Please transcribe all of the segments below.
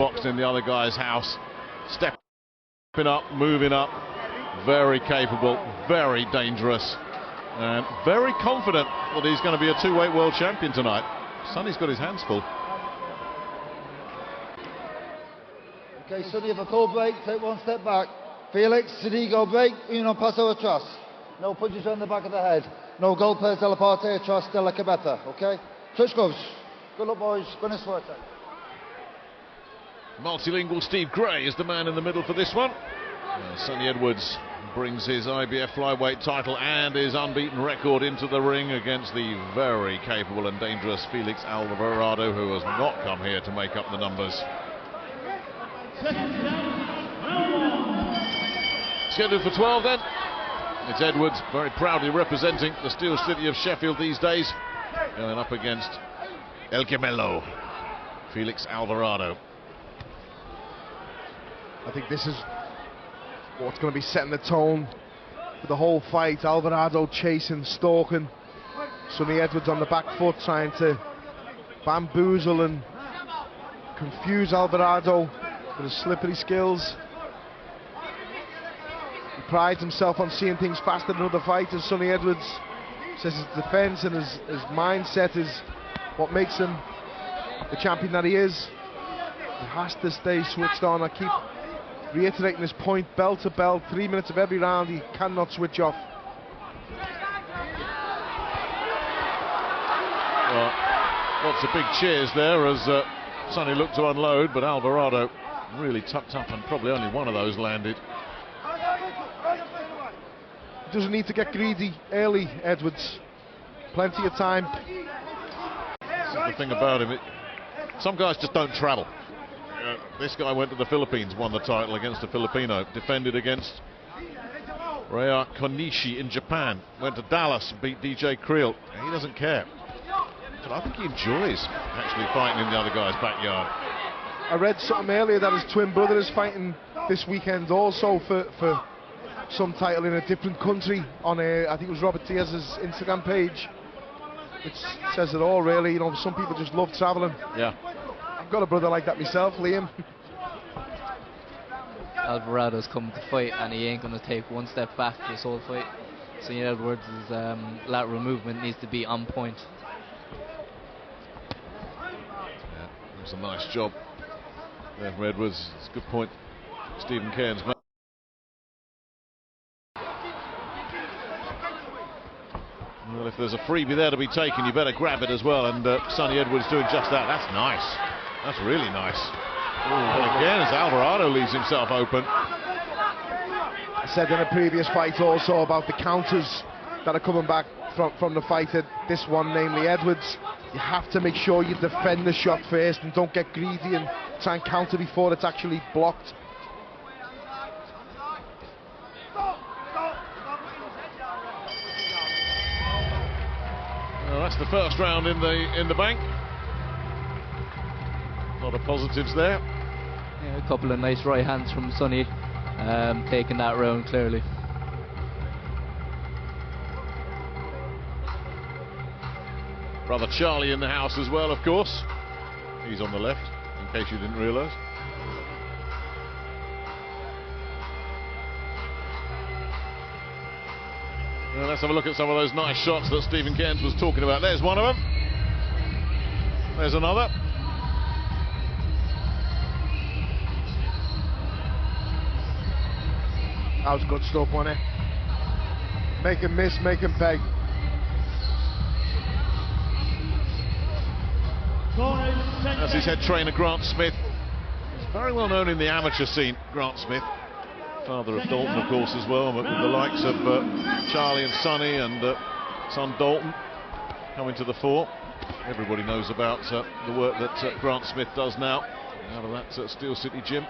boxed in the other guy's house, stepping up, moving up, very capable, very dangerous, and very confident that he's going to be a two-weight world champion tonight. Sonny's got his hands full. Okay, Sonny, have a cold break, take one step back. Felix, Sinigo break, uno paso atrás. No punches on the back of the head. No golpes de la parte atrás de la cabeza, okay? Touch gloves. Good luck, boys. Buena suerte. Multilingual Steve Gray is the man in the middle for this one. Sonny Edwards brings his IBF flyweight title and his unbeaten record into the ring against the very capable and dangerous Felix Alvarado, who has not come here to make up the numbers. Scheduled for 12 then. It's Edwards, very proudly representing the steel city of Sheffield these days, going up against El Gemelo, Felix Alvarado. I think this is what's going to be setting the tone for the whole fight. Alvarado chasing, stalking. Sonny Edwards on the back foot, trying to bamboozle and confuse Alvarado with his slippery skills. He prides himself on seeing things faster than other fighters. Sonny Edwards says his defence and his mindset is what makes him the champion that he is. He has to stay switched on. I keep reiterating this point, bell to bell, 3 minutes of every round, he cannot switch off. Well, lots of big cheers there as Sonny looked to unload, but Alvarado really tucked up and probably only one of those landed. He doesn't need to get greedy early, Edwards. Plenty of time. That's the thing about him. Some guys just don't travel. This guy went to the Philippines, won the title against a Filipino, defended against Raya Konishi in Japan, went to Dallas, beat DJ Creel. He doesn't care. But I think he enjoys actually fighting in the other guy's backyard. I read something earlier that his twin brother is fighting this weekend also for some title in a different country on I think it was Robert Diaz's Instagram page, which says it all really. You know, some people just love traveling. Yeah. I've got a brother like that myself, Liam. Alvarado's coming to fight and he ain't going to take one step back this whole fight. Sonny Edwards' lateral movement needs to be on point. Yeah, it was a nice job there from Edwards. It's a good point Stephen Cairns made. Well, if there's a freebie there to be taken, you better grab it as well, and Sonny Edwards doing just that. That's nice. That's really nice. And again, as Alvarado leaves himself open. I said in a previous fight also about the counters that are coming back from the fighter, this one namely Edwards. You have to make sure you defend the shot first and don't get greedy and try and counter before it's actually blocked. Well, that's the first round in the bank. A lot of positives there. Yeah, a couple of nice right hands from Sonny, taking that round clearly. Brother Charlie in the house as well, of course. He's on the left, in case you didn't realise. Well, let's have a look at some of those nice shots that Stephen Cairns was talking about. There's one of them. There's another. That was good stuff, wasn't it? Make him miss, make him peg. That's his head trainer, Grant Smith. He's very well known in the amateur scene, Grant Smith. Father of Dalton, of course, as well, but with the likes of Charlie and Sonny and son Dalton coming to the fore. Everybody knows about the work that Grant Smith does now out of that Steel City gym.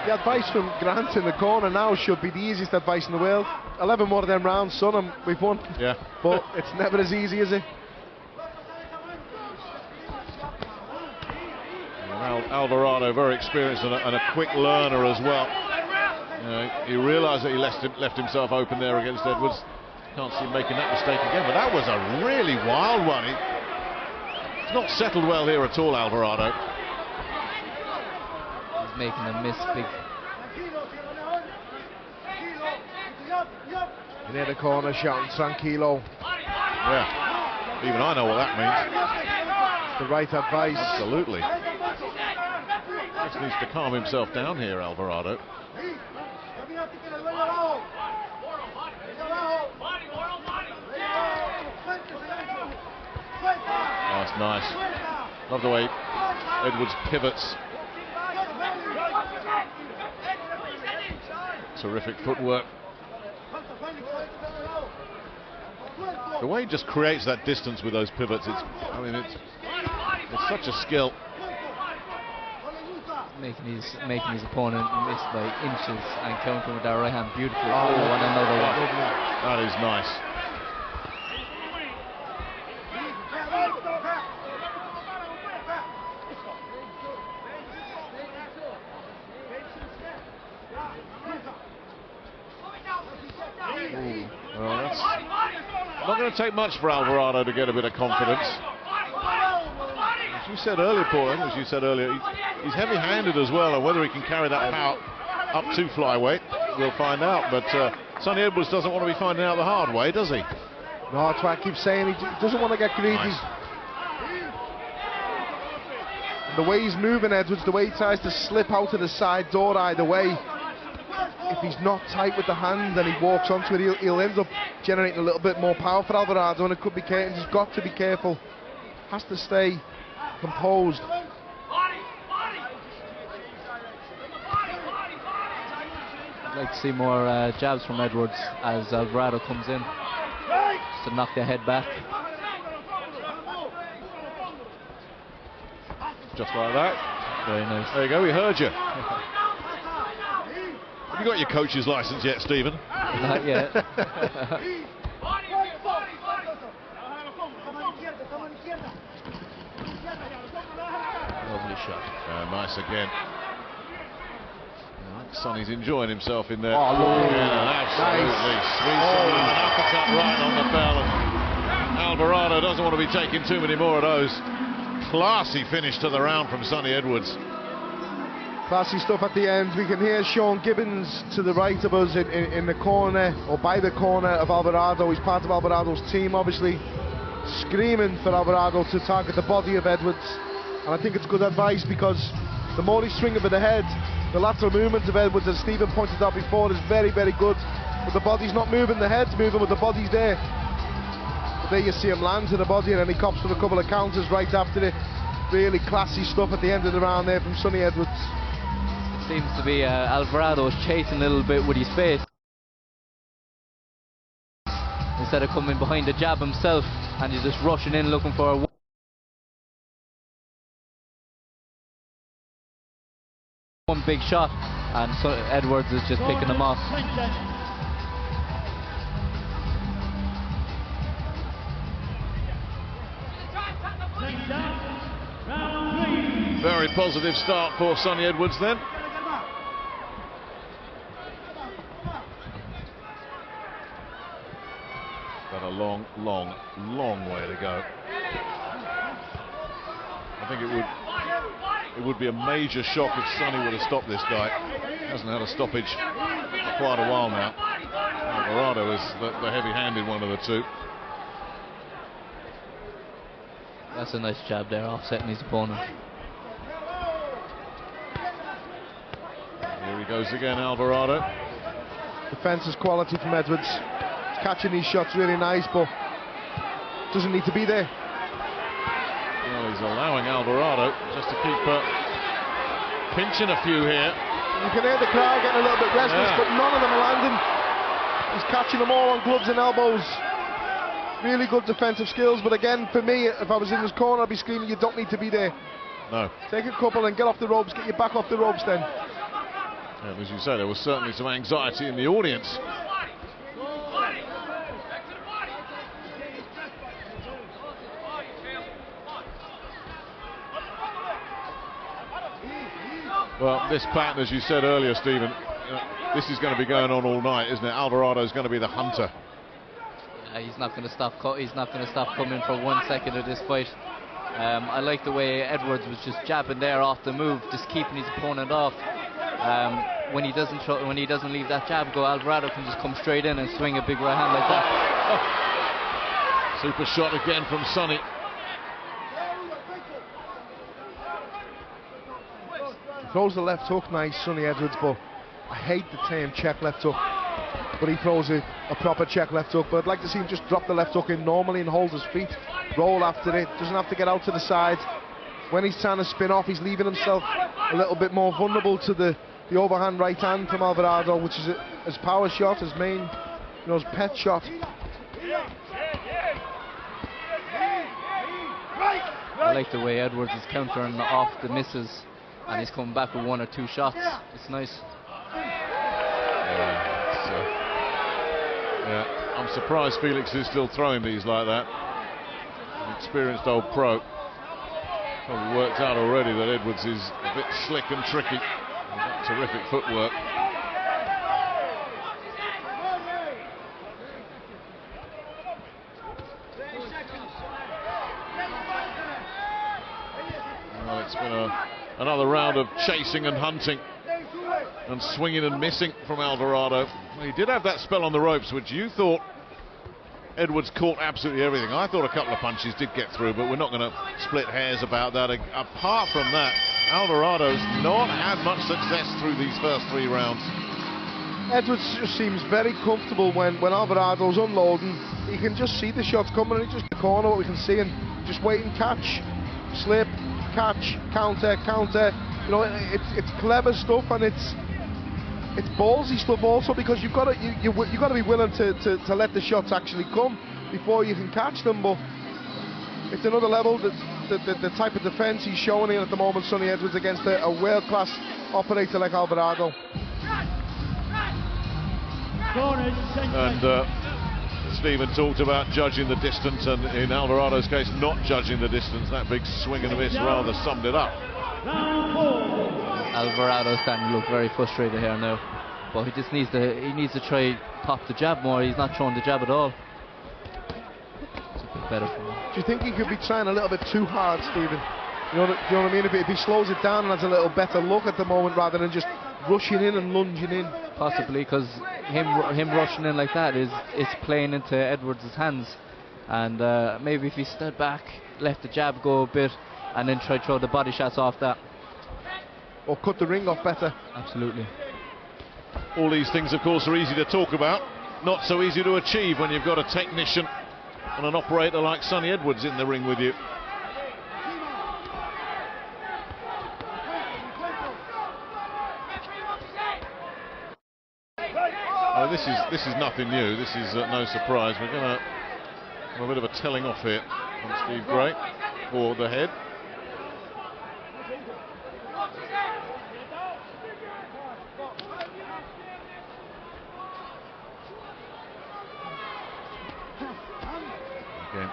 The advice from Grant in the corner now should be the easiest advice in the world. 11 more of them rounds, son, and we've won. Yeah. But it's never as easy, is it? Alvarado, very experienced and a quick learner as well. He realised that he left himself open there against Edwards. Can't see him making that mistake again, but that was a really wild one. He not settled well here at all, Alvarado. He's making a miss big. Near the corner, shouting tranquilo. Yeah, even I know what that means. The right advice. Absolutely. Just needs to calm himself down here, Alvarado. That's nice. Love the way Edwards pivots. Terrific footwork. The way he just creates that distance with those pivots, it's such a skill. Making his opponent miss by inches and countering with that right hand. Beautiful. Oh, and another one. That is nice. Well, that's not going to take much for Alvarado to get a bit of confidence. As you said earlier, Paul, as you said earlier, he's heavy-handed as well, and whether he can carry that power up to flyweight, we'll find out. But Sonny Edwards doesn't want to be finding out the hard way, does he? No, that's why I keep saying he doesn't want to get greedy. Nice. And the way he's moving, Edwards, the way he tries to slip out to the side door either way, if he's not tight with the hand and he walks onto it, he'll end up generating a little bit more power for Alvarado, and it could be careful. He's got to be careful. Has to stay composed. I'd like to see more jabs from Edwards as Alvarado comes in, just to knock their head back. Just like that. Very nice. There you go, we heard you. Have you got your coach's license yet, Stephen? Not yet. Lovely shot. Nice again. Sonny's enjoying himself in there. Oh, yeah, absolutely. Nice. Sweet an uppercut right on the bell. And Alvarado doesn't want to be taking too many more of those. Classy finish to the round from Sonny Edwards. Classy stuff at the end. We can hear Sean Gibbons to the right of us in the corner, or by the corner of Alvarado. He's part of Alvarado's team, obviously, screaming for Alvarado to target the body of Edwards. And I think it's good advice, because the more he's swinging with the head, the lateral movement of Edwards, as Stephen pointed out before, is very, very good. But the body's not moving, the head's moving, but the body's there. But there you see him land to the body, and then he cops with a couple of counters right after it. Really classy stuff at the end of the round there from Sonny Edwards. Seems to be Alvarado's chasing a little bit with his face, instead of coming behind the jab himself, and he's just rushing in looking for a one big shot, and so Edwards is just picking them off. Very positive start for Sonny Edwards then. Got a long, long, long way to go. I think it would be a major shock if Sonny would have stopped this guy. He hasn't had a stoppage for quite a while now. Alvarado is the heavy-handed one of the two. That's a nice jab there, offsetting his opponent. Here he goes again, Alvarado. Defensive quality from Edwards. He's catching these shots really nice, but doesn't need to be there. Well, he's allowing Alvarado just to keep pinching a few here. You can hear the crowd getting a little bit restless, but none of them are landing. He's catching them all on gloves and elbows. Really good defensive skills, but again, for me, if I was in this corner, I'd be screaming, you don't need to be there. No. Take a couple and get off the ropes, get your back off the ropes then. Yeah, as you say, there was certainly some anxiety in the audience. Well, this pattern, as you said earlier, Stephen, this is going to be going on all night, isn't it? Alvarado's going to be the hunter. He's not going to stop. He's not going to stop coming for 1 second of this fight. I like the way Edwards was just jabbing there off the move, just keeping his opponent off. When he doesn't leave that jab go, Alvarado can just come straight in and swing a big right hand like that. Super shot again from Sonny. Throws the left hook nice, Sonny Edwards, but I hate the term check left hook. But he throws a proper check left hook. But I'd like to see him just drop the left hook in normally and hold his feet, roll after it, doesn't have to get out to the side. When he's trying to spin off, he's leaving himself a little bit more vulnerable to the overhand right hand from Alvarado, which is his power shot, his main, his pet shot. I like the way Edwards is countering off the misses, and he's coming back with 1 or 2 shots. It's nice. Yeah, I'm surprised Felix is still throwing these like that. An experienced old pro. Probably worked out already that Edwards is a bit slick and tricky. Terrific footwork. Well, it's been another round of chasing and hunting and swinging and missing from Alvarado. He did have that spell on the ropes, which you thought Edwards caught absolutely everything. I thought a couple of punches did get through, but we're not going to split hairs about that. Apart from that, Alvarado's not had much success through these first 3 rounds. Edwards just seems very comfortable when Alvarado's unloading. He can just see the shots coming, and he just the corner, what we can see, and just wait and catch, slip, catch, counter, counter. It's clever stuff, and it's ballsy stuff also, because you've got to be willing to let the shots actually come before you can catch them. But it's another level, the type of defence he's showing here at the moment, Sonny Edwards, against a world-class operator like Alvarado. And Stephen talked about judging the distance, and in Alvarado's case, not judging the distance. That big swing and a miss rather summed it up. Alvarado's starting to look very frustrated here now, but he just needs to try pop the jab more. He's not throwing the jab at all. It's a bit better for him. Do you think he could be trying a little bit too hard, Stephen? Do you know what I mean? If he slows it down and has a little better look at the moment, rather than just rushing in and lunging in. Possibly, because him rushing in like that is playing into Edwards' hands, and maybe if he stood back, let the jab go a bit, and then try to throw the body shots off that. Or cut the ring off better. Absolutely. All these things, of course, are easy to talk about, not so easy to achieve when you've got a technician and an operator like Sonny Edwards in the ring with you. Oh, this is nothing new. This is no surprise. We're going to have a bit of a telling off here from Steve Gray for the head. Again,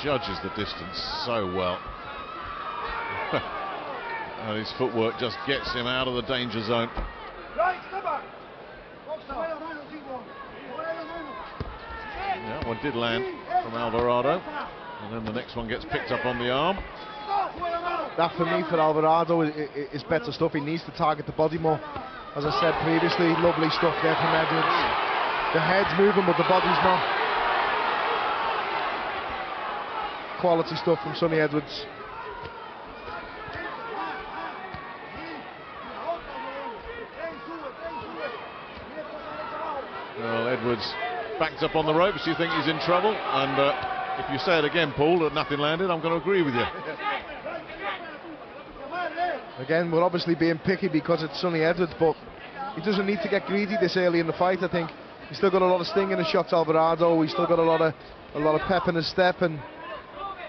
judges the distance so well. And his footwork just gets him out of the danger zone. Yeah, one did land from Alvarado, and then the next one gets picked up on the arm. That for me, for Alvarado, is better stuff. He needs to target the body more. As I said previously, lovely stuff there from Edwards. The head's moving, but the body's not. Quality stuff from Sonny Edwards. Well, Edwards backed up on the ropes. You think he's in trouble? And if you say it again, Paul, that nothing landed, I'm going to agree with you. Again, we're obviously being picky because it's Sonny Edwards, but he doesn't need to get greedy this early in the fight. I think he's still got a lot of sting in his shots, Alvarado. He's still got a lot of pep in his step, and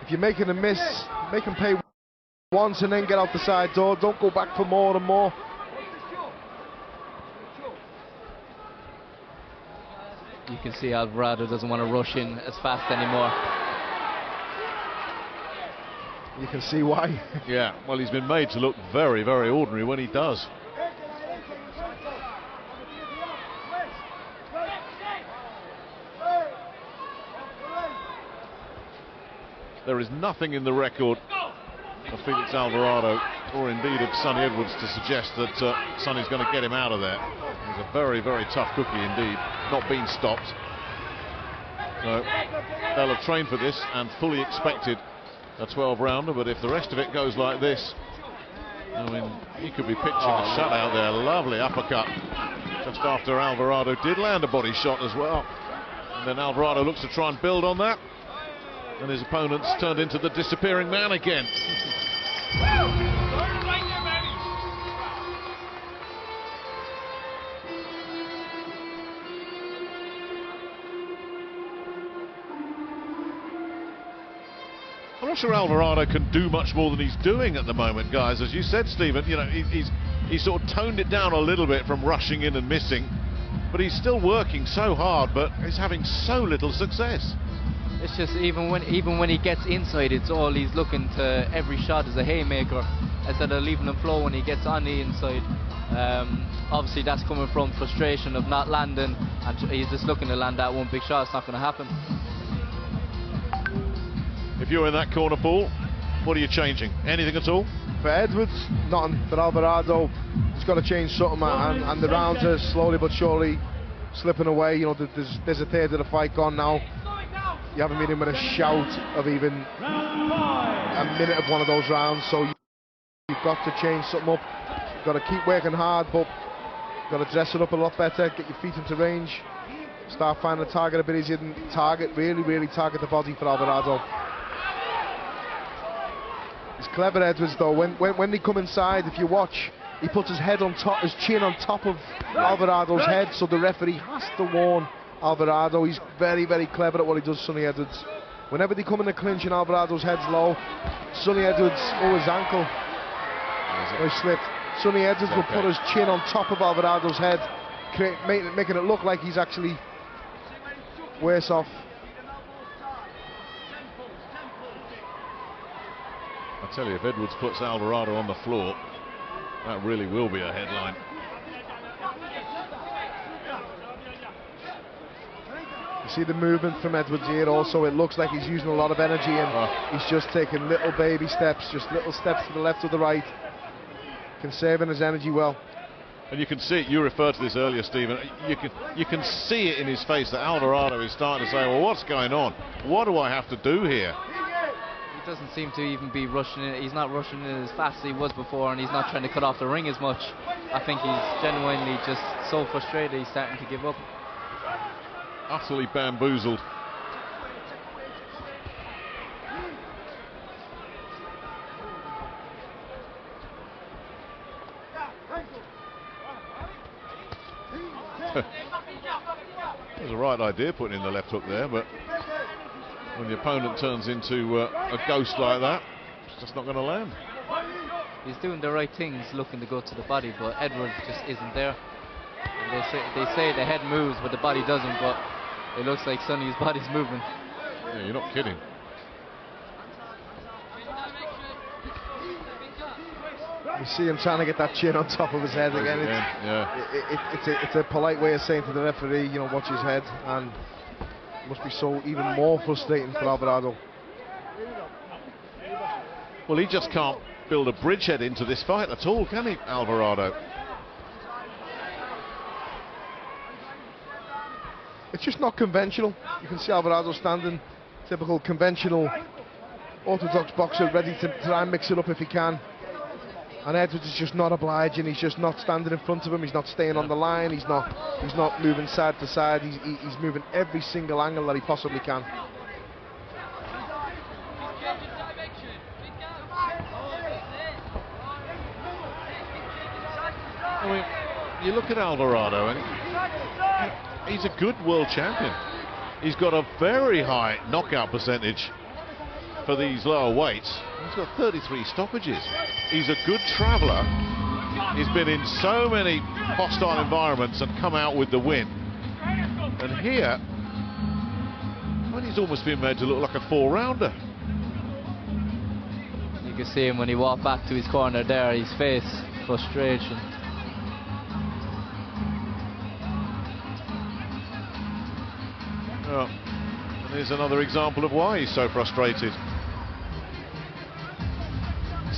if you're making a miss, make him pay once and then get out the side door. Don't go back for more and more. You can see Alvarado doesn't want to rush in as fast anymore. You can see why. Yeah, well, he's been made to look very, very ordinary when he does. There is nothing in the record of Felix Alvarado, or indeed of Sonny Edwards, to suggest that Sonny's going to get him out of there. He's a very, very tough cookie indeed, not being stopped. So they'll have trained for this and fully expected a 12-rounder, but if the rest of it goes like this, I mean, he could be pitching a shutout there. Lovely uppercut just after Alvarado did land a body shot as well. And then Alvarado looks to try and build on that, and his opponent's turned into the disappearing man again. I'm not sure Alvarado can do much more than he's doing at the moment, guys. As you said, Stephen, you know, he's sort of toned it down a little bit from rushing in and missing, but he's still working so hard, but he's having so little success. It's just even when he gets inside, it's all he's looking to. Every shot is a haymaker instead of leaving him flow when he gets on the inside. Obviously, that's coming from frustration of not landing, and he's just looking to land that one big shot. It's not going to happen. If you're in that corner, Paul, what are you changing? Anything at all? For Edwards, nothing. For Alvarado, he's got to change something, and the rounds are slowly but surely slipping away. You know, there's a third of the fight gone now. You haven't been in with a shout of even a minute of one of those rounds, so you've got to change something up. You've got to keep working hard, but you've got to dress it up a lot better, get your feet into range, start finding the target a bit easier than target, really target the body for Alvarado. He's clever, Edwards, though. When they come inside, if you watch, he puts his head on top, his chin on top of Alvarado's head, so the referee has to warn Alvarado. He's very clever at what he does, Sonny Edwards. Whenever they come in the clinch and Alvarado's head's low, Sonny Edwards, his ankle, he slipped. Sonny Edwards will put his chin on top of Alvarado's head, making it look like he's actually worse off. I tell you, if Edwards puts Alvarado on the floor, that really will be a headline. You see the movement from Edwards here also. It looks like he's using a lot of energy, and he's just taking little baby steps, just little steps to the left or the right, conserving his energy well. And you can see it, you referred to this earlier, Stephen, you can see it in his face that Alvarado is starting to say, well, what's going on? What do I have to do here? He doesn't seem to even be rushing in. He's not rushing in as fast as he was before, and he's not trying to cut off the ring as much. I think he's genuinely just so frustrated he's starting to give up. Utterly bamboozled. It was the right idea putting in the left hook there, but when the opponent turns into a ghost like that, it's just not going to land. He's doing the right things, looking to go to the body, but Edwards just isn't there. And they say the head moves, but the body doesn't, but it looks like Sonny's body's moving. Yeah, you're not kidding. You see him trying to get that chin on top of his head again. It's a polite way of saying to the referee, you know, watch his head, and it must be so even more frustrating for Alvarado. Well, he just can't build a bridgehead into this fight at all, can he, Alvarado? It's just not conventional. You can see Alvarado standing, typical conventional orthodox boxer, ready to try and mix it up if he can. And Edwards is just not obliging. He's just not standing in front of him. He's not staying on the line. He's not moving side to side. He's moving every single angle that he possibly can. I mean, you look at Alvarado, and he's a good world champion. He's got a very high knockout percentage for these lower weights. He's got 33 stoppages. He's a good traveller. He's been in so many hostile environments and come out with the win. And here, well, he's almost been made to look like a 4-rounder. You can see him when he walked back to his corner there, his face, frustration. Well, here's another example of why he's so frustrated.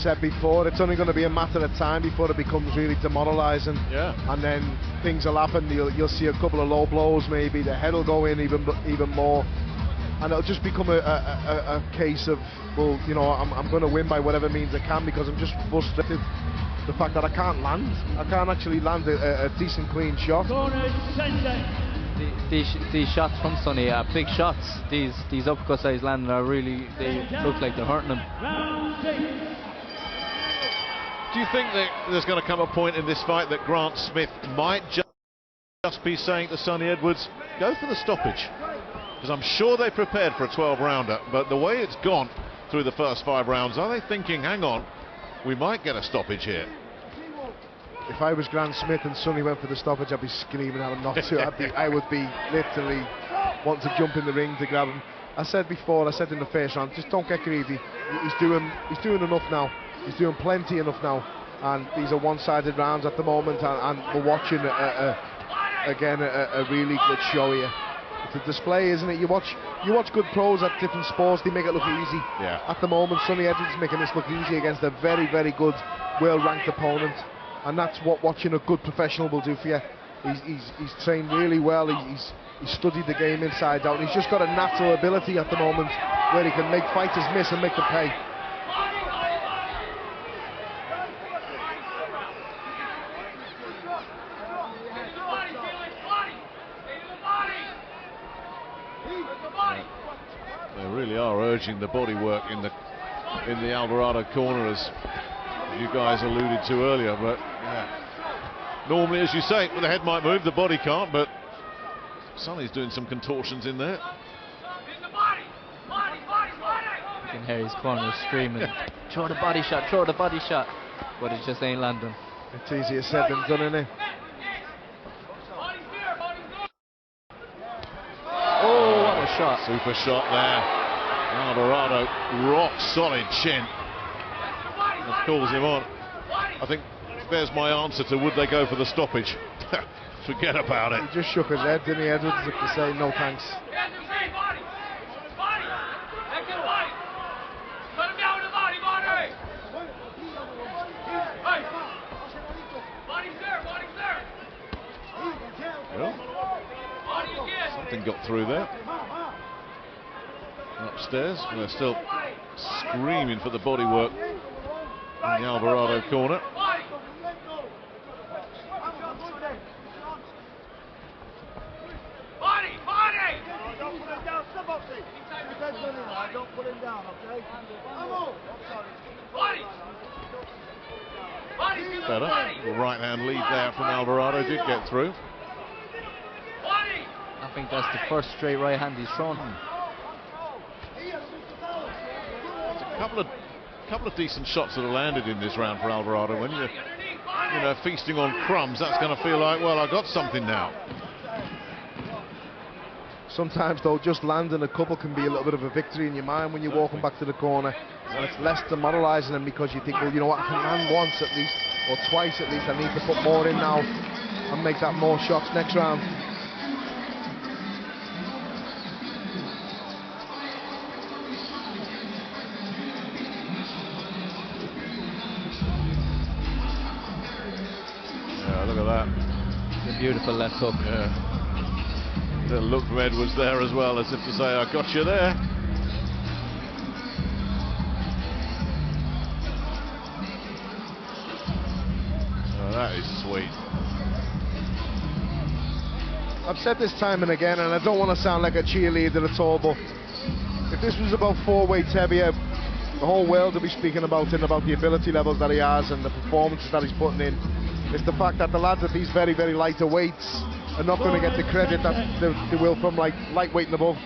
said before, it's only going to be a matter of time before it becomes really demoralising. Yeah. And then things will happen. You'll see a couple of low blows, maybe the head will go in even more, and it'll just become a case of, well, you know, I'm going to win by whatever means I can, because I'm just frustrated. The fact that I can't actually land a decent clean shot. These shots from Sonny are big shots. These uppercuts that he's landing are really, they look like they're hurting him. Do you think that there's going to come a point in this fight that Grant Smith might just be saying to Sonny Edwards, go for the stoppage? Because I'm sure they prepared for a 12-rounder, but the way it's gone through the first 5 rounds, are they thinking, hang on, we might get a stoppage here? If I was Grant Smith and Sonny went for the stoppage, I'd be screaming at him not to. I would be literally wanting to jump in the ring to grab him. I said before, I said in the first round, just don't get greedy. He's doing enough now. He's doing plenty enough now, and these are one-sided rounds at the moment, and we're watching again a really good show here. It's a display, isn't it? You watch good pros at different sports, they make it look easy. Yeah. At the moment, Sonny Edwards is making this look easy against a very, very good, well-ranked opponent, and that's what watching a good professional will do for you. He's trained really well. He's studied the game inside out. He's just got a natural ability at the moment where he can make fighters miss and make them pay. They really are urging the bodywork in the Alvarado corner, as you guys alluded to earlier. But yeah, normally, as you say, the head might move, the body can't. But Sonny's doing some contortions in there. You can hear his corner screaming, throw the body shot, throw the body shot, but it just ain't landing. It's easier said than done, isn't it? Oh, what a shot. Super shot there. Alvarado, rock solid chin. That calls him on. I think there's my answer to would they go for the stoppage. Forget about it. He just shook his head, didn't he, Edwards, as if to say no thanks. Well, something got through there. Upstairs, they're still screaming for the bodywork in the Alvarado corner. Don't put him down, okay? Better. The right hand lead there from Alvarado did get through. I think that's the first straight right hand he's thrown. There's a couple of decent shots that have landed in this round for Alvarado. When you're feasting on crumbs, that's going to feel like, well, I got something now. Sometimes, though, just landing a couple can be a little bit of a victory in your mind when you're walking back to the corner, and it's less demoralising them, because you think, well, you know what, I can land once at least, or twice at least. I need to put more in now and make that more shots next round. Yeah, look at that. It's a beautiful left hook. Yeah. The look from Edwards there as well, as if to say, I got you there. Oh, that is sweet. I've said this time and again, and I don't want to sound like a cheerleader at all, but if this was about 4 weights heavier, the whole world would be speaking about him, about the ability levels that he has and the performances that he's putting in. It's the fact that the lads at these very, very lighter weights are not going to get the credit that they will from like lightweight and above.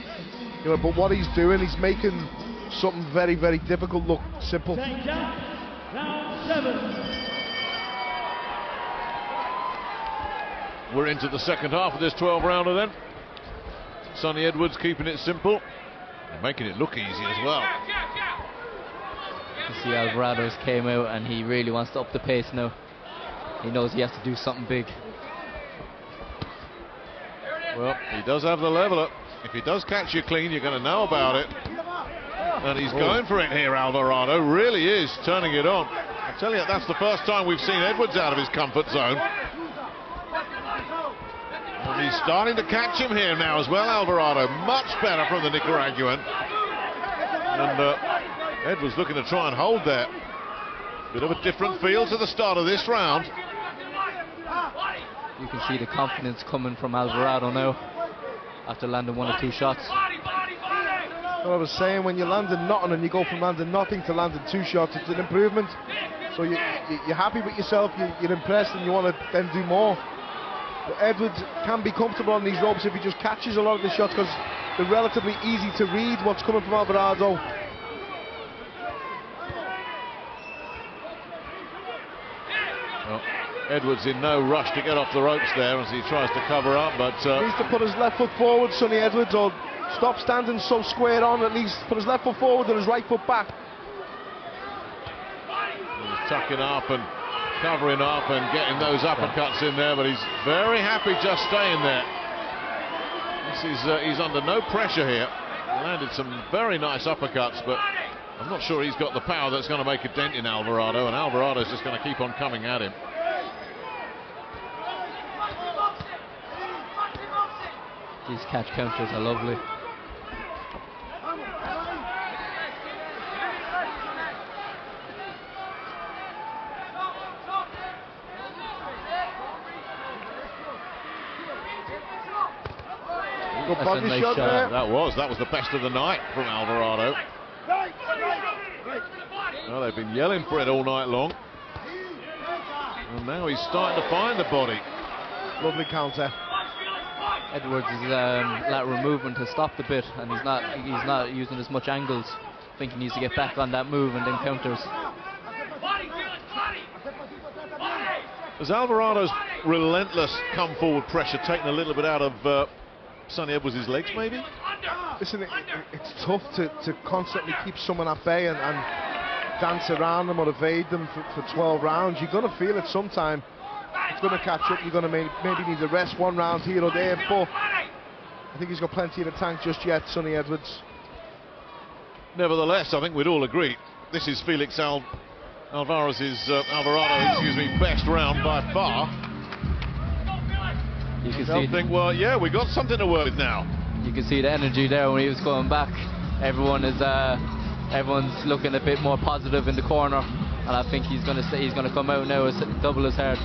You know, but what he's doing, he's making something very, very difficult look simple. Round 7. We're into the second half of this 12-rounder then. Sonny Edwards keeping it simple and making it look easy as well. You see Alvarado's came out and he really wants to up the pace now. He knows he has to do something big. Well, he does have the leveler. If he does catch you clean, you're going to know about it. And he's going for it here, Alvarado. Really is turning it on. I tell you, that's the first time we've seen Edwards out of his comfort zone. And he's starting to catch him here now as well, Alvarado. Much better from the Nicaraguan. And Edwards looking to try and hold there. Bit of a different feel to the start of this round. You can see the confidence coming from Alvarado now after landing 1 or 2 shots. Well, I was saying, when you landed nothing and you go from landing nothing to landing 2 shots, it's an improvement. So you're happy with yourself, you're impressed, and you want to then do more. But Edwards can be comfortable on these ropes if he just catches a lot of the shots, because they're relatively easy to read what's coming from Alvarado. Well, Edwards in no rush to get off the ropes there as he tries to cover up, but He needs to put his left foot forward, Sonny Edwards, or stop standing so squared on. At least put his left foot forward and his right foot back. he's tucking up and covering up and getting those uppercuts in there, but he's very happy just staying there. He's under no pressure here. Landed some very nice uppercuts, but I'm not sure he's got the power that's going to make a dent in Alvarado, and Alvarado's just going to keep on coming at him. These catch counters are lovely. Good That's body a nice shot shot. there. That was the best of the night from Alvarado. Well, they've been yelling for it all night long, and now he's starting to find the body. Lovely counter. Edwards' lateral movement has stopped a bit, and he's not using as much angles. I think he needs to get back on that move and then counters. Has Alvarado's relentless come forward pressure taken a little bit out of Sonny Edwards' legs, maybe? Listen, it's tough to constantly keep someone at bay and dance around them or evade them for 12 rounds. You're going to feel it sometime. It's going to catch up. You're going to maybe need to rest 1 round here or there, but I think he's got plenty in the tank just yet, Sonny Edwards. Nevertheless, I think we'd all agree this is Felix Alvarado's best round by far. You can They'll see. think, well, yeah, we got something to work with now. You can see the energy there when he was going back. Everyone's looking a bit more positive in the corner, and I think he's going to come out now as double as hard.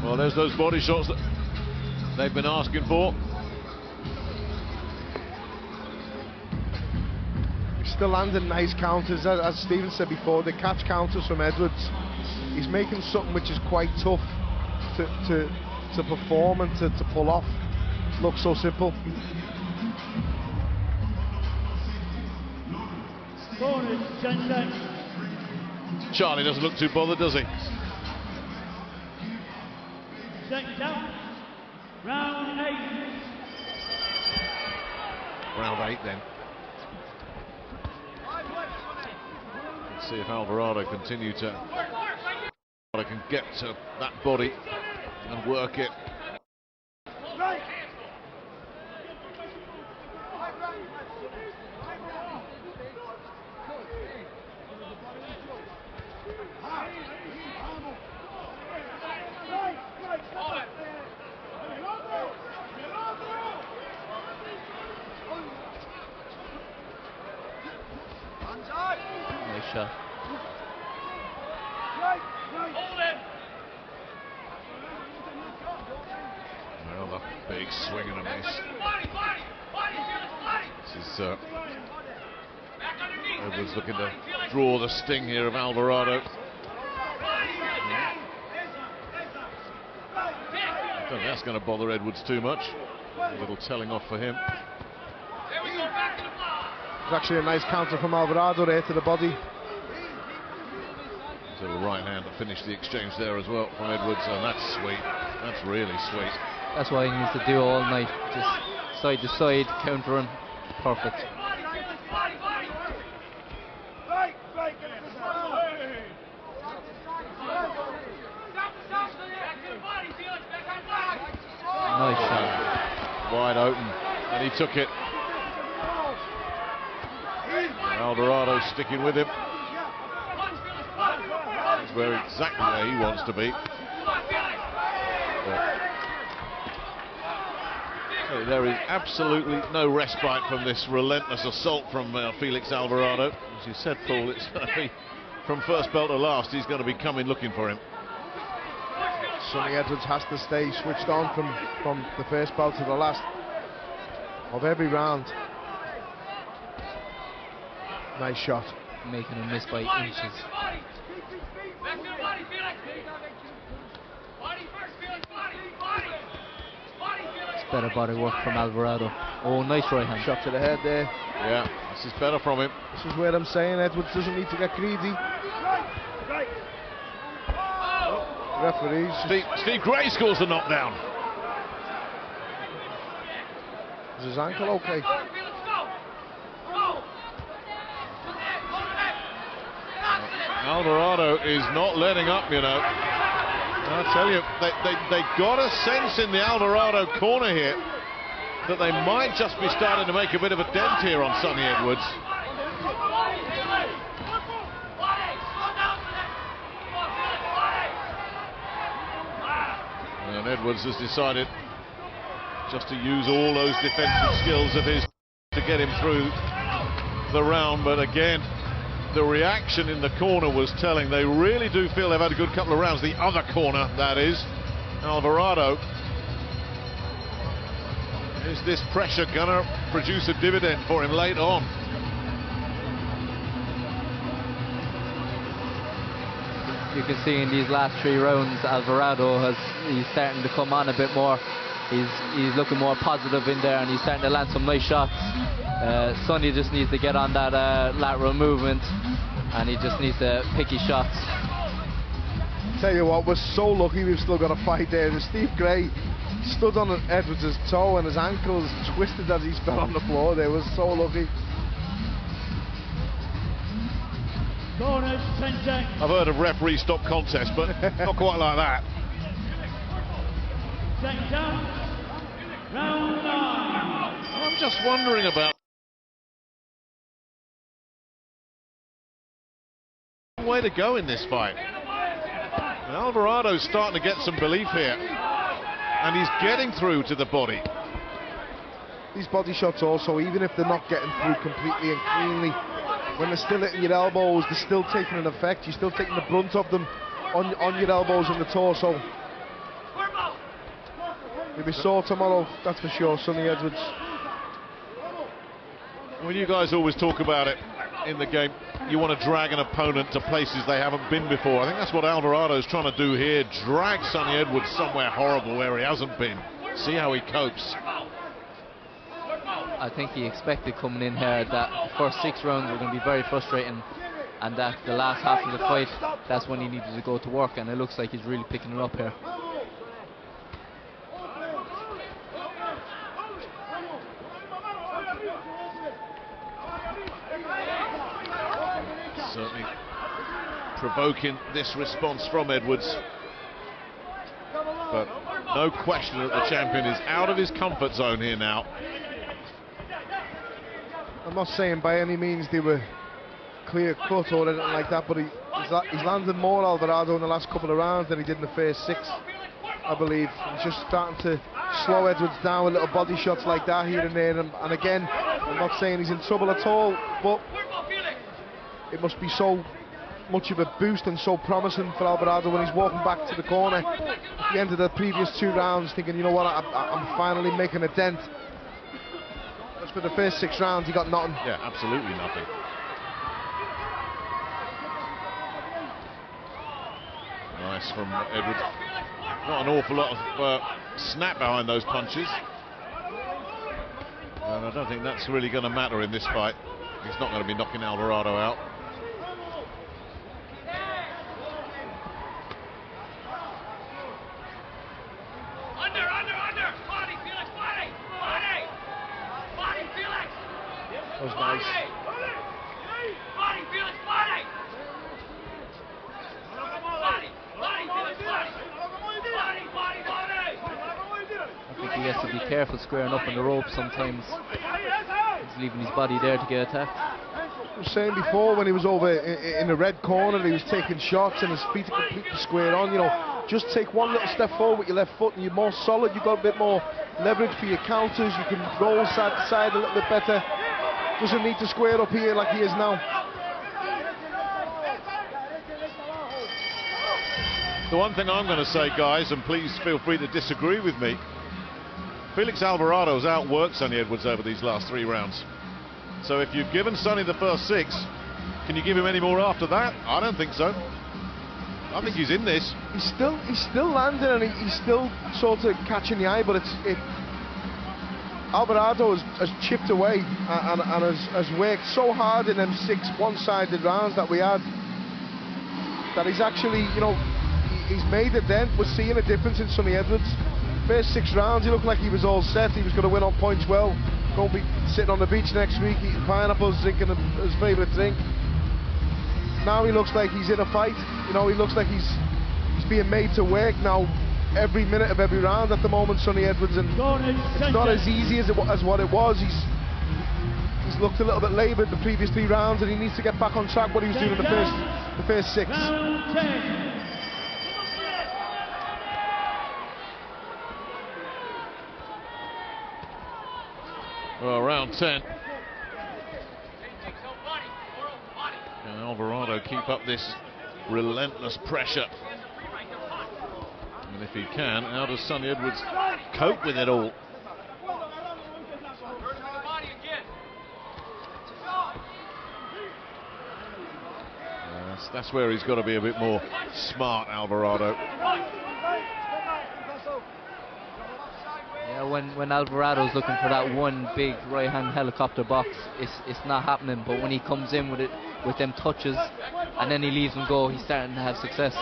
Well, there's those body shots that they've been asking for. Still landing nice counters, as Stephen said before. The catch counters from Edwards. He's making something which is quite tough to perform and to pull off. Looks so simple. Bonus 10 seconds. Charlie doesn't look too bothered, does he? Second down. Round 8. Round 8 then. Let's see if Alvarado can get to that body and work it. Nice shot. Well, a big swing and a miss. This is Edwards looking to draw the sting here of Alvarado. I don't think that's going to bother Edwards too much. A little telling off for him. It's actually a nice counter from Alvarado there to the body. Little right hand to finish the exchange there as well from Edwards, and that's sweet. That's really sweet. That's what he needs to do all night. Just side to side, countering. Perfect. Nice shot. Wide open, and he took it. Alvarado sticking with him. He's exactly where he wants to be. So there is absolutely no respite from this relentless assault from Felix Alvarado. As you said, Paul, it's going to be from first bell to last. He's going to be coming looking for him. Sonny Edwards has to stay switched on from the first bell to the last of every round. Nice shot. Making him miss by inches. It's better body work from Alvarado. Oh, nice right hand. Shot to the head there. Yeah, this is better from him. This is where I'm saying Edwards doesn't need to get greedy. Referees. Steve Gray scores the knockdown. Is his ankle okay? Alvarado is not letting up, you know. I tell you, they got a sense in the Alvarado corner here that they might just be starting to make a bit of a dent here on Sonny Edwards. And Edwards has decided just to use all those defensive skills of his to get him through the round, but again, the reaction in the corner was telling. They really do feel they've had a good couple of rounds. The other corner, that is. Alvarado. Is this pressure gonna produce a dividend for him late on? You can see in these last 3 rounds, Alvarado he's starting to come on a bit more. He's looking more positive in there, and he's starting to land some nice shots. Sonny just needs to get on that lateral movement, and he just needs to pick his shots. Tell you what, we're so lucky we've still got a fight there. And Steve Gray stood on Edwards' toe, and his ankle was twisted as he fell on the floor. They were so lucky. Corners, 10 seconds. I've heard of referee stop contest, but not quite like that. Second down. Round 9. I'm just wondering about way to go in this fight. And Alvarado's starting to get some belief here, and he's getting through to the body. These body shots also, even if they're not getting through completely and cleanly, when they're still hitting your elbows, they're still taking an effect. You're still taking the brunt of them on your elbows and the torso. He'll be sore tomorrow, that's for sure, Sonny Edwards. Well, you guys always talk about it in the game. You want to drag an opponent to places they haven't been before. I think that's what Alvarado's trying to do here. Drag Sonny Edwards somewhere horrible where he hasn't been. See how he copes. I think he expected coming in here that the first 6 rounds were going to be very frustrating, and that the last half of the fight, that's when he needed to go to work, and it looks like he's really picking it up here. Certainly provoking this response from Edwards, but no question that the champion is out of his comfort zone here now. I'm not saying by any means they were clear cut or anything like that, but he's landed more Alvarado in the last couple of rounds than he did in the first 6, I believe. He's just starting to slow Edwards down with little body shots like that here and there, and again, I'm not saying he's in trouble at all, but it must be so much of a boost and so promising for Alvarado when he's walking back to the corner at the end of the previous 2 rounds, thinking, you know what, I'm finally making a dent. As for the first 6 rounds, he got nothing. Yeah, absolutely nothing. Nice from Edwards. Not an awful lot of snap behind those punches, and I don't think that's really going to matter in this fight. He's not going to be knocking Alvarado out. That was nice. I think he has to be careful squaring up on the rope sometimes. He's leaving his body there to get attacked. I was saying before, when he was over in the red corner, he was taking shots and his feet are completely squared on. You know, just take one little step forward with your left foot and you're more solid. You've got a bit more leverage for your counters. You can roll side to side a little bit better. Doesn't need to square up here like he is now. The one thing I'm going to say, guys, and please feel free to disagree with me, Felix Alvarado's outworked Sonny Edwards over these last 3 rounds. So if you've given Sonny the first 6, can you give him any more after that? I don't think so. I think he's in this. He's still landing and he's still sort of catching the eye, but Alvarado has chipped away and has worked so hard in them 6 one-sided rounds that we had, that he's actually, you know, he's made a dent. We're seeing a difference in Sonny Edwards. First 6 rounds, he looked like he was all set. He was going to win on points well. Going to be sitting on the beach next week, eating pineapples, drinking his favourite drink. Now he looks like he's in a fight. You know, he looks like he's being made to work now every minute of every round at the moment, Sonny Edwards. And it's not as easy as what it was. He's looked a little bit laboured the previous 3 rounds, and he needs to get back on track what he was doing in the first 6. Well, round 10. Can Alvarado keep up this relentless pressure? And if he can, how does Sonny Edwards cope with it all? That's where he's got to be a bit more smart, Alvarado. Yeah, when Alvarado's looking for that one big right-hand helicopter box, it's not happening. But when he comes in with them touches and then he leaves them go, he's starting to have success.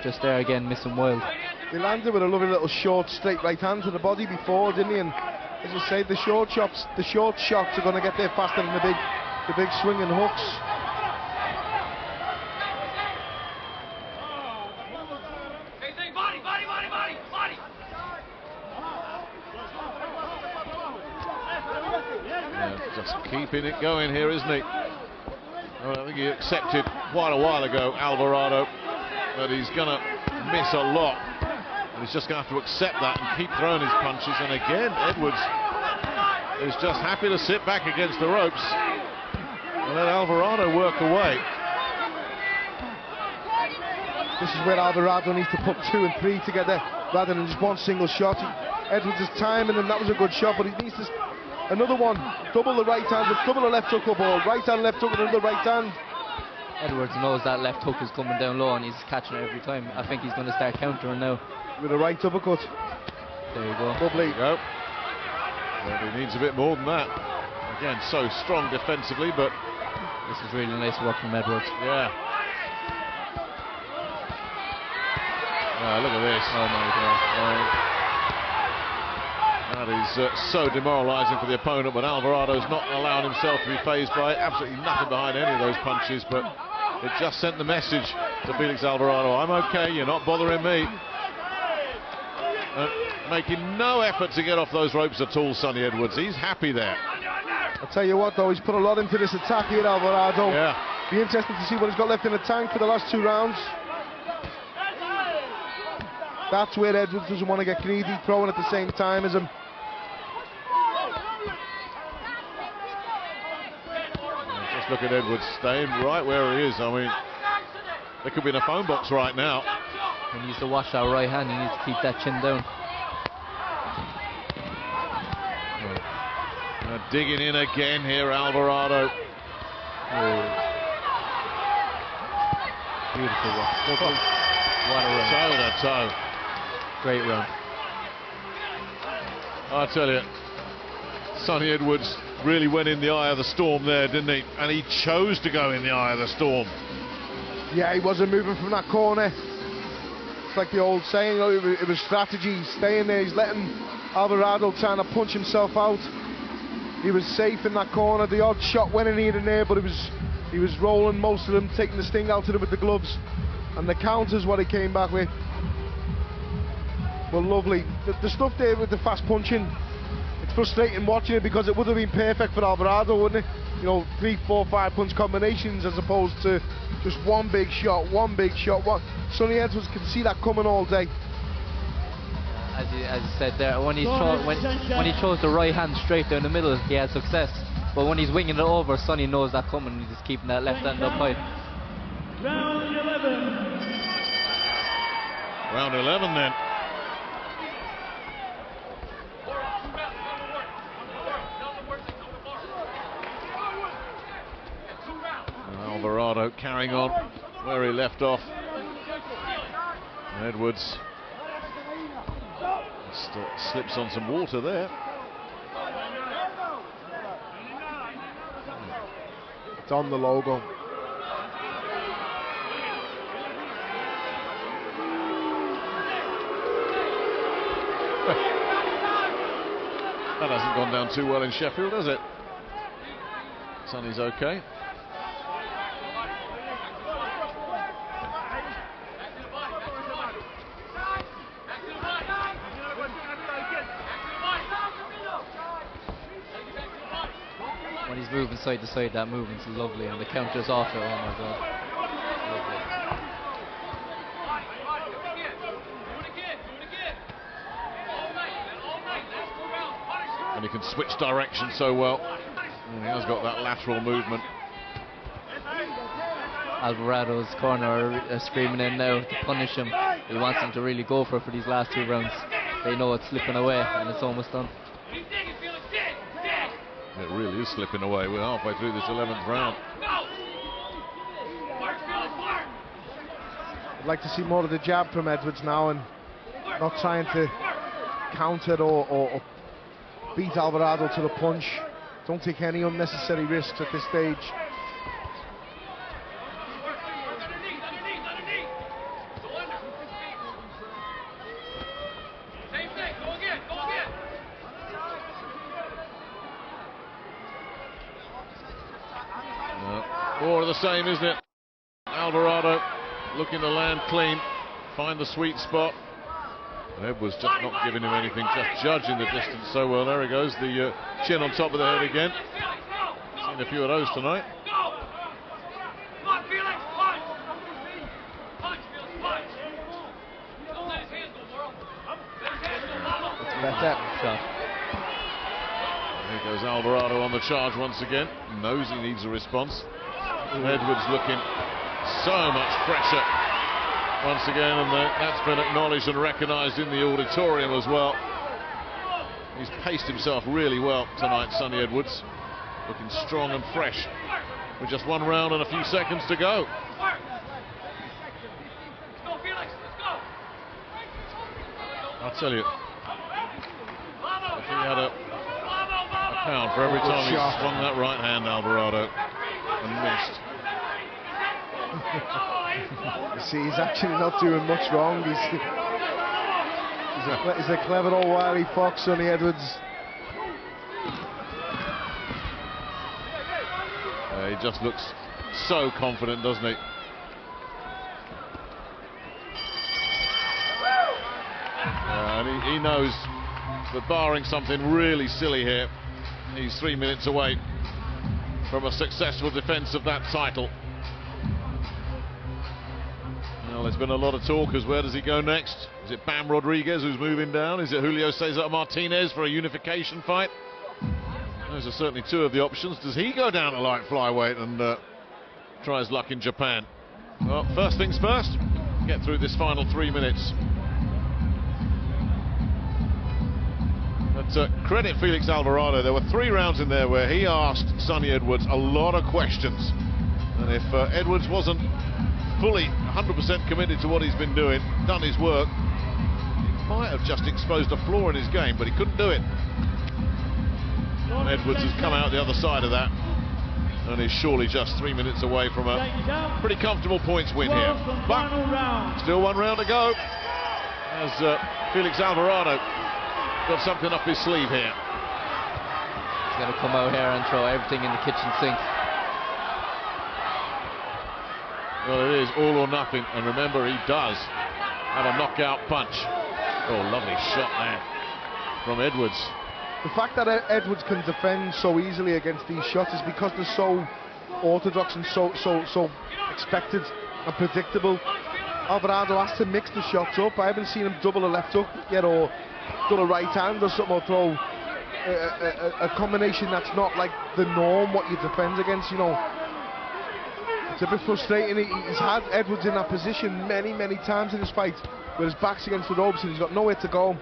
Just there again, missing wild. He landed with a lovely little short, straight right hand to the body before, didn't he? And as I say, the short shots are going to get there faster than the big swinging hooks. Just keeping it going here, isn't he? Well, I think he accepted quite a while ago, Alvarado, that he's going to miss a lot. And he's just going to have to accept that and keep throwing his punches. And again, Edwards is just happy to sit back against the ropes and let Alvarado work away. This is where Alvarado needs to put 2 and 3 together rather than just one single shot. Edwards is timing him, that was a good shot, but he needs to... Another one, double the right hand, double the left hook up, or right hand, left hook, another right hand. Edwards knows that left hook is coming down low and he's catching it every time. I think he's going to start countering now. With a right uppercut. There you go. Lovely. There you go. Well, he needs a bit more than that. Again, so strong defensively, but... This is really nice work from Edwards. Yeah. Look at this. Oh my God. That is so demoralising for the opponent, but Alvarado's not allowing himself to be phased by it. Absolutely nothing behind any of those punches, but it just sent the message to Felix Alvarado. I'm okay, you're not bothering me. Making no effort to get off those ropes at all, Sonny Edwards. He's happy there. I'll tell you what, though, he's put a lot into this attack here, Alvarado. Yeah. Be interesting to see what he's got left in the tank for the last 2 rounds. That's where Edwards doesn't want to get greedy, throwing at the same time as him. Just look at Edwards staying right where he is. I mean, they could be in a phone box right now. He needs to watch that right hand. He needs to keep that chin down. Digging in again here, Alvarado. Beautiful work. What a run. Toe to toe. Great run. I tell you, Sonny Edwards really went in the eye of the storm there, didn't he? And he chose to go in the eye of the storm. Yeah, he wasn't moving from that corner. It's like the old saying, it was strategy, staying there. He's letting Alvarado trying to punch himself out. He was safe in that corner. The odd shot went in here and there, but he was rolling most of them, taking the sting out of them with the gloves. And the counter's what he came back with. were lovely. The stuff there with the fast punching, it's frustrating watching it because it would have been perfect for Alvarado, wouldn't it? You know, 3, 4, 5 punch combinations as opposed to just one big shot. Sonny Edwards can see that coming all day. As you said there, when he throws the right hand straight down the middle, he has success. But when he's winging it over, Sonny knows that coming, and he's just keeping that left hand up high. Round 11. Round 11 then. Alvarado carrying on where he left off. Edwards slips on some water there. It's on the logo. That hasn't gone down too well in Sheffield, has it? Sonny's okay. When he's moving side to side, that movement's lovely, and the counter's off it. Oh my God. And he can switch direction so well. And he has got that lateral movement. Alvarado's corner screaming in now to punish him. He wants him to really go for these last 2 rounds. They know it's slipping away, and it's almost done. It really is slipping away. We're halfway through this 11th round. I'd like to see more of the jab from Edwards now, and not trying to counter or beat Alvarado to the punch. Don't take any unnecessary risks at this stage. More of the same, isn't it? Alvarado looking to land clean, find the sweet spot. And Edwards just not giving him anything, just judging the distance so well. There he goes, the chin on top of the head again. Seen a few of those tonight. Here goes Alvarado on the charge once again. Knows he needs a response. Edwards looking so much pressure once again, and that's been acknowledged and recognised in the auditorium as well. He's paced himself really well tonight, Sonny Edwards, looking strong and fresh with just 1 round and a few seconds to go. I'll tell you, if he had a pound for every time he swung that right hand, Alvarado, and missed. You see, he's actually not doing much wrong. He's a clever old wily fox, Sonny Edwards. He just looks so confident, doesn't he? And he knows that barring something really silly here, he's 3 minutes away from a successful defence of that title. Well, there's been a lot of talk as where does he go next? Is it Bam Rodriguez who's moving down? Is it Julio Cesar Martinez for a unification fight? Those are certainly 2 of the options. Does he go down to light flyweight and try his luck in Japan? Well, first things first, get through this final 3 minutes. But credit Felix Alvarado, there were 3 rounds in there where he asked Sonny Edwards a lot of questions. And if Edwards wasn't fully 100% committed to what he's been doing, done his work, he might have just exposed a flaw in his game, but he couldn't do it. And Edwards has come out the other side of that and is surely just 3 minutes away from a pretty comfortable points win here. But still 1 round to go as Felix Alvarado got something up his sleeve here. He's going to come out here and throw everything in the kitchen sink. Well, it is all or nothing, and remember, he does have a knockout punch. Oh, lovely shot there from Edwards. The fact that Edwards can defend so easily against these shots is because they're so orthodox and so expected and predictable. Alvarado has to mix the shots up. I haven't seen him double a left hook yet, or done a right hand or something, or throw a combination that's not like the norm, what you defend against, you know. It's a bit frustrating. He's had Edwards in that position many times in this fight, where his back's against the ropes and he's got nowhere to go.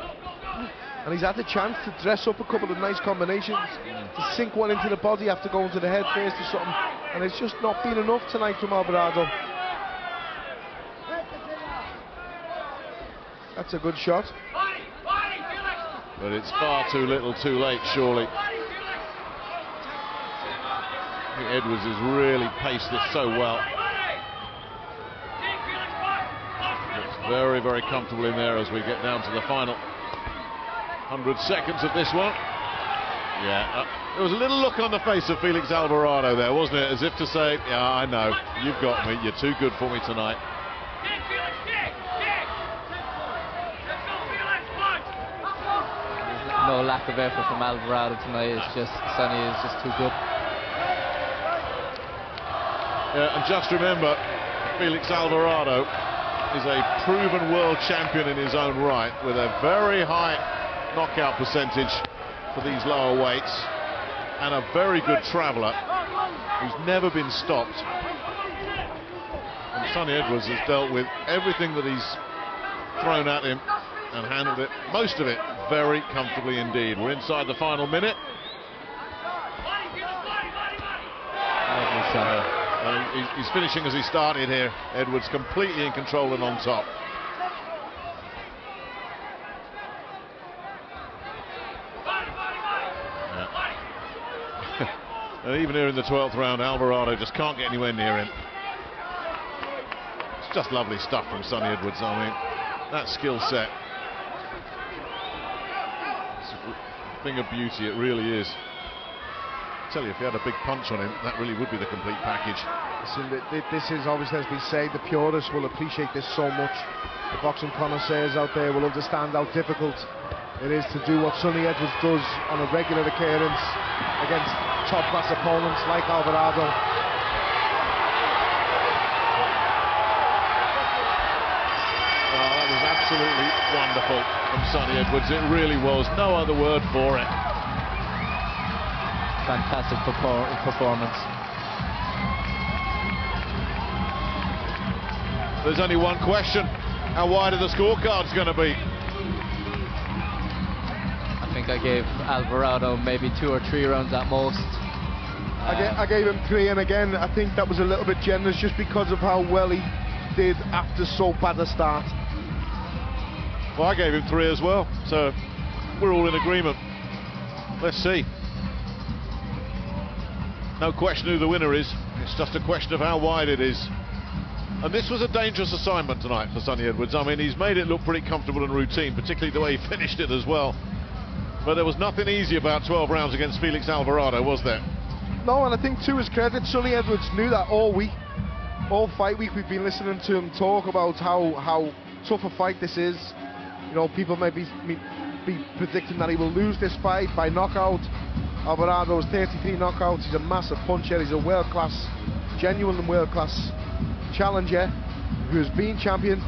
And he's had the chance to dress up a couple of nice combinations, to sink one into the body after going to the head first or something, and it's just not been enough tonight from Alvarado. That's a good shot. But it's far too little too late, surely. I think Edwards has really paced this so well. Looks very comfortable in there as we get down to the final 100 seconds of this one. Yeah, there was a little look on the face of Felix Alvarado there, wasn't it? As if to say, yeah, I know, you've got me, you're too good for me tonight. No lack of effort from Alvarado tonight. It's just Sonny is just too good. Yeah, and just remember, Felix Alvarado is a proven world champion in his own right, with a very high knockout percentage for these lower weights, and a very good traveller who's never been stopped. And Sonny Edwards has dealt with everything that he's thrown at him and handled it, most of it, very comfortably indeed. We're inside the final minute. He's finishing as he started here. Edwards completely in control and on top. And even here in the 12th round, Alvarado just can't get anywhere near him. It's just lovely stuff from Sonny Edwards. I mean, that skill set, it's a thing of beauty, it really is. I tell you, if he had a big punch on him, that really would be the complete package. Listen, this is obviously, as we say, the purists will appreciate this so much. The boxing connoisseurs out there will understand how difficult it is to do what Sonny Edwards does on a regular occurrence against top-class opponents like Alvarado. Oh, that was absolutely wonderful from Sonny Edwards. It really was. No other word for it. Fantastic performance. There's only one question. How wide are the scorecards going to be? I think I gave Alvarado maybe 2 or 3 rounds at most. I gave him 3, and again, I think that was a little bit generous just because of how well he did after so bad a start. Well, I gave him 3 as well, so we're all in agreement. Let's see. No question who the winner is. It's just a question of how wide it is. And this was a dangerous assignment tonight for Sonny Edwards. I mean, he's made it look pretty comfortable and routine, particularly the way he finished it as well. But there was nothing easy about 12 rounds against Felix Alvarado, was there? No, and I think to his credit, Sonny Edwards knew that all week. All fight week we've been listening to him talk about how tough a fight this is. You know, people may be predicting that he will lose this fight by knockout. Alvarado's 33 knockouts. He's a massive puncher. He's a world-class, genuine world-class challenger who has been champion.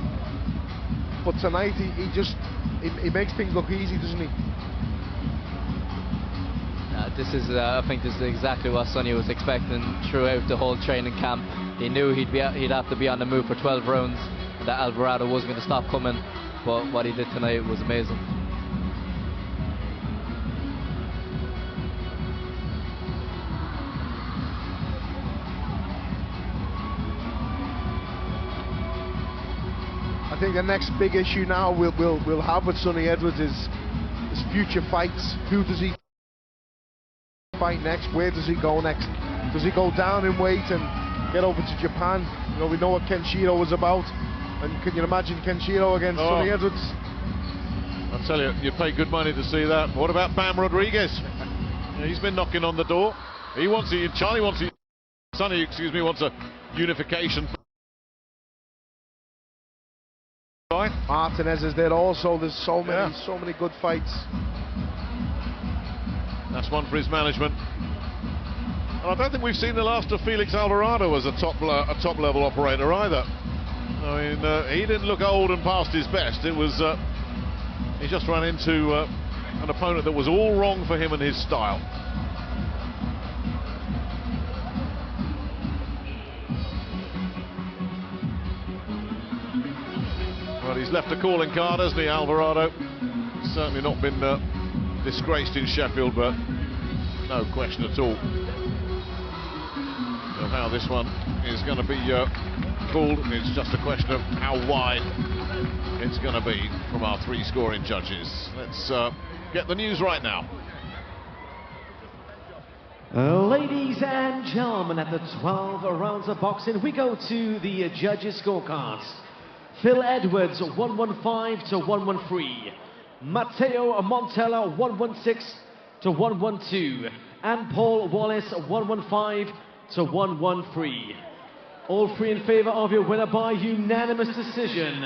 But tonight he makes things look easy, doesn't he? I think this is exactly what Sonny was expecting throughout the whole training camp. He knew he'd have to be on the move for 12 rounds, and that Alvarado wasn't going to stop coming. But what he did tonight was amazing. I think the next big issue now we'll have with Sonny Edwards is his future fights. Who does he fight next? Where does he go next? Does he go down in weight and get over to Japan? You know, we know what Kenshiro was about, and can you imagine Kenshiro against Sonny Edwards? I'll tell you, you'd pay good money to see that. What about Bam Rodriguez? Yeah, he's been knocking on the door. He wants it. Sonny wants a unification. Martinez is there also. There's so many good fights. That's one for his management. And I don't think we've seen the last of Felix Alvarado as a top level operator either. I mean, he didn't look old and past his best. It was he just ran into an opponent that was all wrong for him and his style. Well, he's left a calling card, hasn't he, Alvarado? Certainly not been disgraced in Sheffield, but no question at all of how this one is going to be called. It's just a question of how wide it's going to be from our three scoring judges. Let's get the news right now. Ladies and gentlemen, at the 12 rounds of boxing, we go to the judges' scorecards. Phil Edwards, 115 to 113. Matteo Montella, 116 to 112. And Paul Wallace, 115 to 113. All three in favor of your winner by unanimous decision.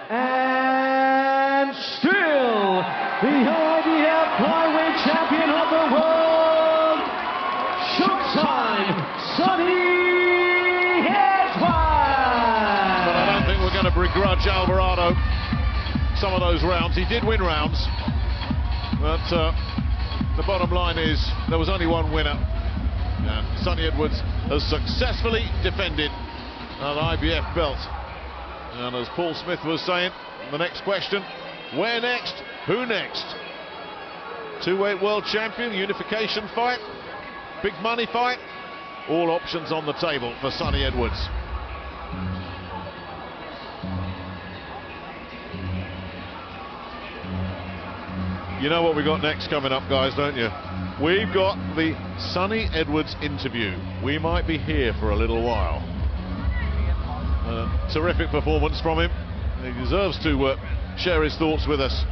And still, the IBF flyweight champion of the world, Showtime, Sonny Edwards! But I don't think we're going to begrudge Alvarado some of those rounds. He did win rounds, but the bottom line is there was only one winner, and Sonny Edwards has successfully defended an IBF belt. And as Paul Smith was saying, the next question, where next? Who next? Two-weight world champion, unification fight, big money fight, all options on the table for Sonny Edwards. You know what we got next coming up, guys, don't you? We've got the Sonny Edwards interview. We might be here for a little while. Terrific performance from him. He deserves to share his thoughts with us.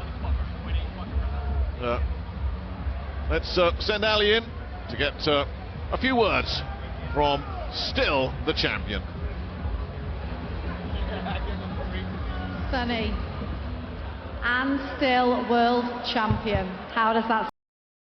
Let's send Ali in to get a few words from still the champion. Sonny, and still world champion. How does that